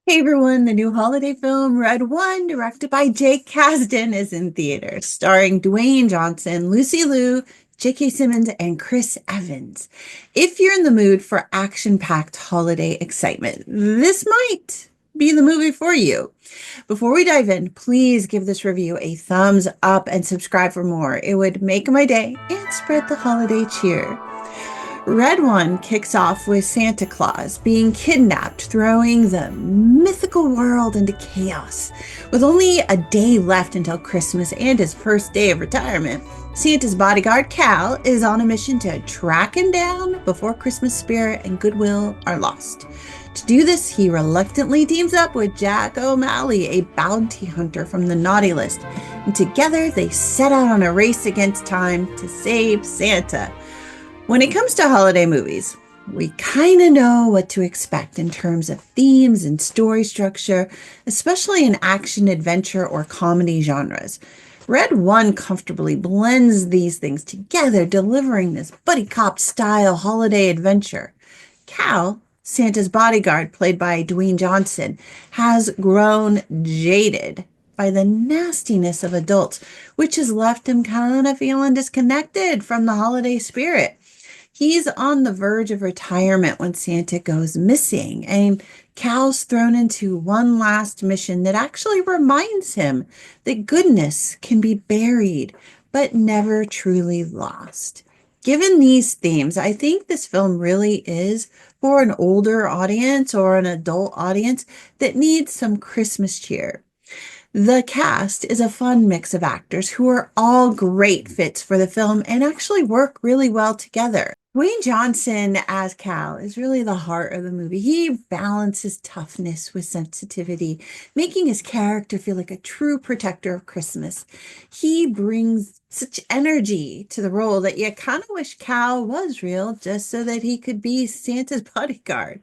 Hey everyone, the new holiday film Red One, directed by Jake Kasdan, is in theaters, starring Dwayne Johnson, Lucy Liu, J.K. Simmons, and Chris Evans. If you're in the mood for action-packed holiday excitement, this might be the movie for you. Before we dive in, please give this review a thumbs up and subscribe for more. It would make my day and spread the holiday cheer. Red One kicks off with Santa Claus being kidnapped, throwing the mythical world into chaos. With only a day left until Christmas and his first day of retirement, Santa's bodyguard Cal is on a mission to track him down before Christmas spirit and goodwill are lost. To do this, he reluctantly teams up with Jack O'Malley, a bounty hunter from the naughty list, and together they set out on a race against time to save Santa. When it comes to holiday movies, we kind of know what to expect in terms of themes and story structure, especially in action, adventure, or comedy genres. Red One comfortably blends these things together, delivering this buddy cop style holiday adventure. Cal, Santa's bodyguard, played by Dwayne Johnson, has grown jaded by the nastiness of adults, which has left him kind of feeling disconnected from the holiday spirit. He's on the verge of retirement when Santa goes missing, and Cal's thrown into one last mission that actually reminds him that goodness can be buried but never truly lost. Given these themes, I think this film really is for an older audience or an adult audience that needs some Christmas cheer. The cast is a fun mix of actors who are all great fits for the film and actually work really well together. Dwayne Johnson as Cal is really the heart of the movie. He balances toughness with sensitivity, making his character feel like a true protector of Christmas. He brings such energy to the role that you kind of wish Cal was real just so that he could be Santa's bodyguard.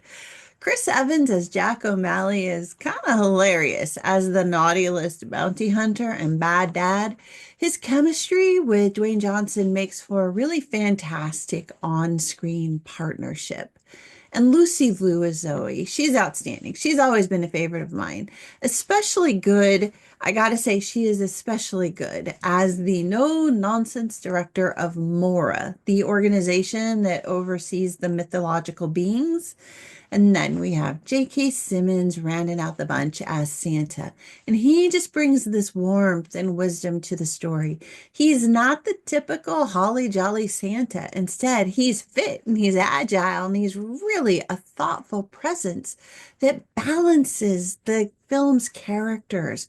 Chris Evans as Jack O'Malley is kind of hilarious as the naughty list bounty hunter and bad dad. His chemistry with Dwayne Johnson makes for a really fantastic on-screen partnership. And Lucy Liu as Zoe, she's outstanding. She's always been a favorite of mine. Especially good, I gotta say, she is especially good as the no-nonsense director of Mora, the organization that oversees the mythological beings. And then we have J.K. Simmons rounding out the bunch as Santa. And he just brings this warmth and wisdom to the story. He's not the typical holly jolly Santa. Instead, he's fit and he's agile and he's really a thoughtful presence that balances the film's characters.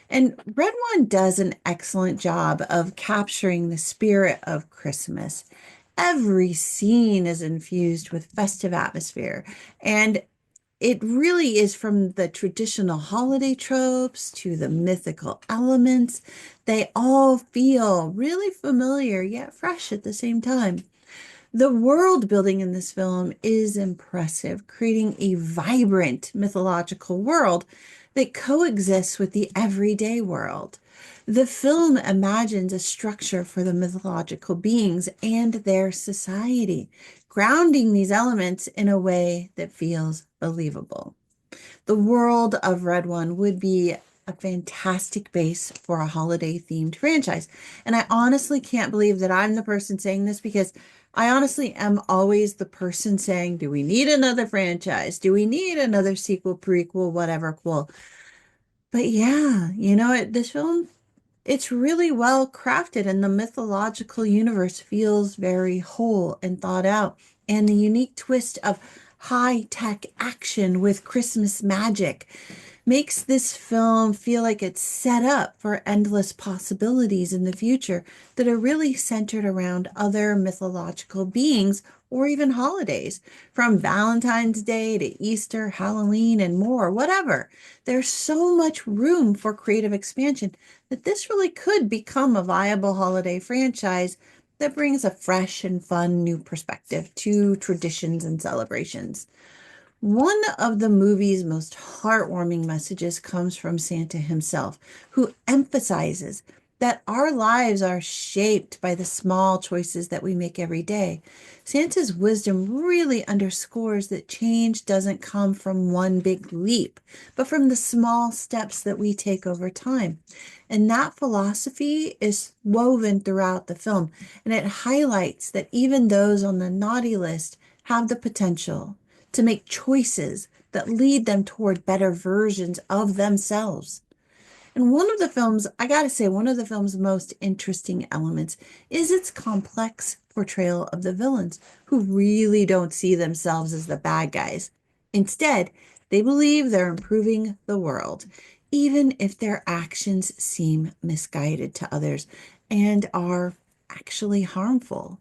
And Red One does an excellent job of capturing the spirit of Christmas. Every scene is infused with festive atmosphere, and it really is from the traditional holiday tropes to the mythical elements. They all feel really familiar yet fresh at the same time. The world building in this film is impressive, creating a vibrant mythological world that coexists with the everyday world. The film imagines a structure for the mythological beings and their society, grounding these elements in a way that feels believable. The world of Red One would be a fantastic base for a holiday themed franchise. And I honestly can't believe that I'm the person saying this because I honestly am always the person saying, do we need another franchise? Do we need another sequel, prequel, whatever? Cool. But yeah, this film, it's really well crafted and the mythological universe feels very whole and thought out. And the unique twist of high-tech action with Christmas magic makes this film feel like it's set up for endless possibilities in the future that are really centered around other mythological beings or even holidays, from Valentine's Day to Easter, Halloween, and more, whatever. There's so much room for creative expansion that this really could become a viable holiday franchise that brings a fresh and fun new perspective to traditions and celebrations. One of the movie's most heartwarming messages comes from Santa himself, who emphasizes that our lives are shaped by the small choices that we make every day. Santa's wisdom really underscores that change doesn't come from one big leap, but from the small steps that we take over time. And that philosophy is woven throughout the film, and it highlights that even those on the naughty list have the potential to make choices that lead them toward better versions of themselves. And I gotta say, one of the film's most interesting elements is its complex portrayal of the villains, who really don't see themselves as the bad guys. Instead, they believe they're improving the world, even if their actions seem misguided to others and are actually harmful.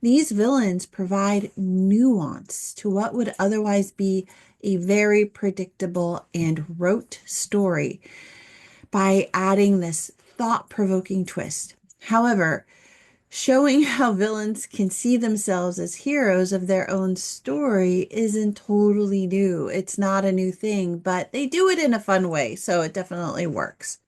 These villains provide nuance to what would otherwise be a very predictable and rote story by adding this thought-provoking twist. However, showing how villains can see themselves as heroes of their own story isn't totally new. It's not a new thing, but they do it in a fun way, so it definitely works.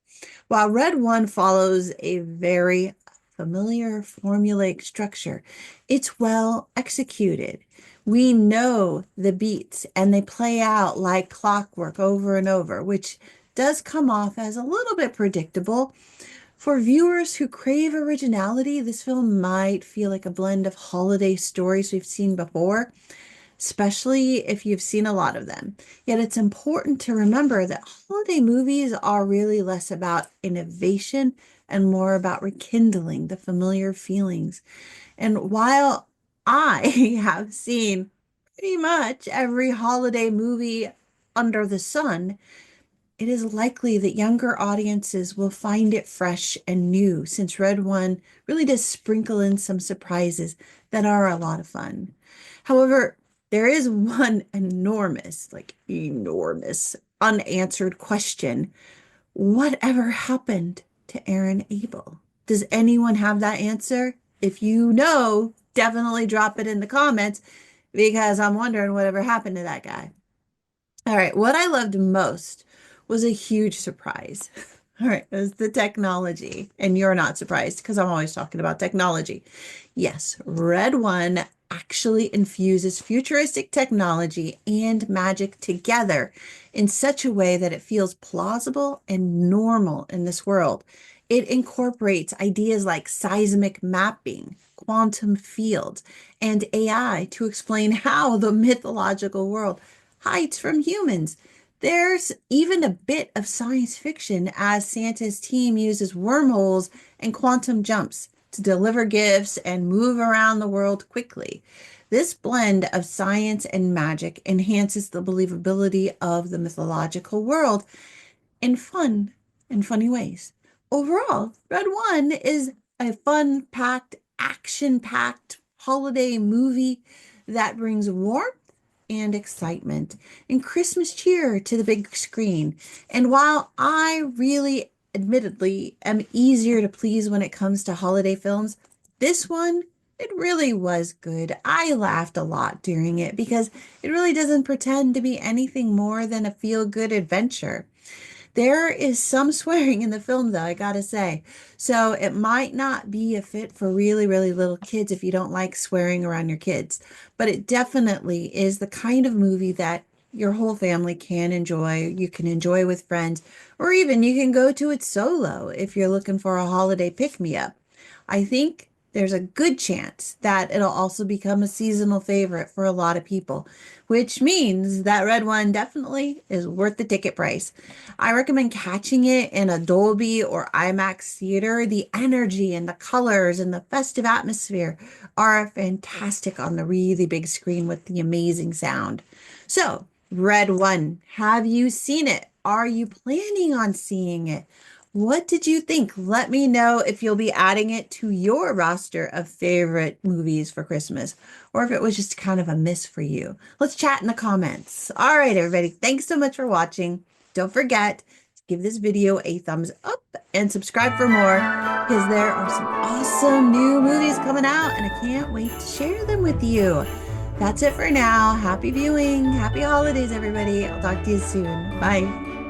While Red One follows a very familiar formulaic structure, it's well executed. We know the beats and they play out like clockwork over and over, which does come off as a little bit predictable. For viewers who crave originality, this film might feel like a blend of holiday stories we've seen before, especially if you've seen a lot of them. Yet it's important to remember that holiday movies are really less about innovation and more about rekindling the familiar feelings. And while I have seen pretty much every holiday movie under the sun, it is likely that younger audiences will find it fresh and new, since Red One really does sprinkle in some surprises that are a lot of fun. However, there is one enormous unanswered question. Whatever happened to Aaron Abel? Does anyone have that answer? If you know, definitely drop it in the comments, because I'm wondering whatever happened to that guy. All right, what I loved most was a huge surprise. All right, it was the technology. And you're not surprised because I'm always talking about technology. Yes, Red One actually infuses futuristic technology and magic together in such a way that it feels plausible and normal in this world. It incorporates ideas like seismic mapping, quantum fields, and AI to explain how the mythological world hides from humans. There's even a bit of science fiction as Santa's team uses wormholes and quantum jumps to deliver gifts and move around the world quickly. This blend of science and magic enhances the believability of the mythological world in funny ways. Overall, Red One is a fun-packed, action-packed holiday movie that brings warmth and excitement and Christmas cheer to the big screen. And while I really, admittedly, am easier to please when it comes to holiday films, this one, it really was good. I laughed a lot during it because it really doesn't pretend to be anything more than a feel-good adventure. There is some swearing in the film, though, I gotta say. So it might not be a fit for really, really little kids if you don't like swearing around your kids. But it definitely is the kind of movie that your whole family can enjoy. You can enjoy with friends, or even you can go to it solo if you're looking for a holiday pick-me-up. I think there's a good chance that it'll also become a seasonal favorite for a lot of people, which means that Red One definitely is worth the ticket price. I recommend catching it in a Dolby or IMAX theater. The energy and the colors and the festive atmosphere are fantastic on the really big screen with the amazing sound. So, Red One, have you seen it? Are you planning on seeing it? What did you think? Let me know if you'll be adding it to your roster of favorite movies for Christmas, or if it was just kind of a miss for you. Let's chat in the comments. All right, everybody. Thanks so much for watching. Don't forget to give this video a thumbs up and subscribe for more, because there are some awesome new movies coming out and I can't wait to share them with you. That's it for now. Happy viewing. Happy holidays, everybody. I'll talk to you soon. Bye.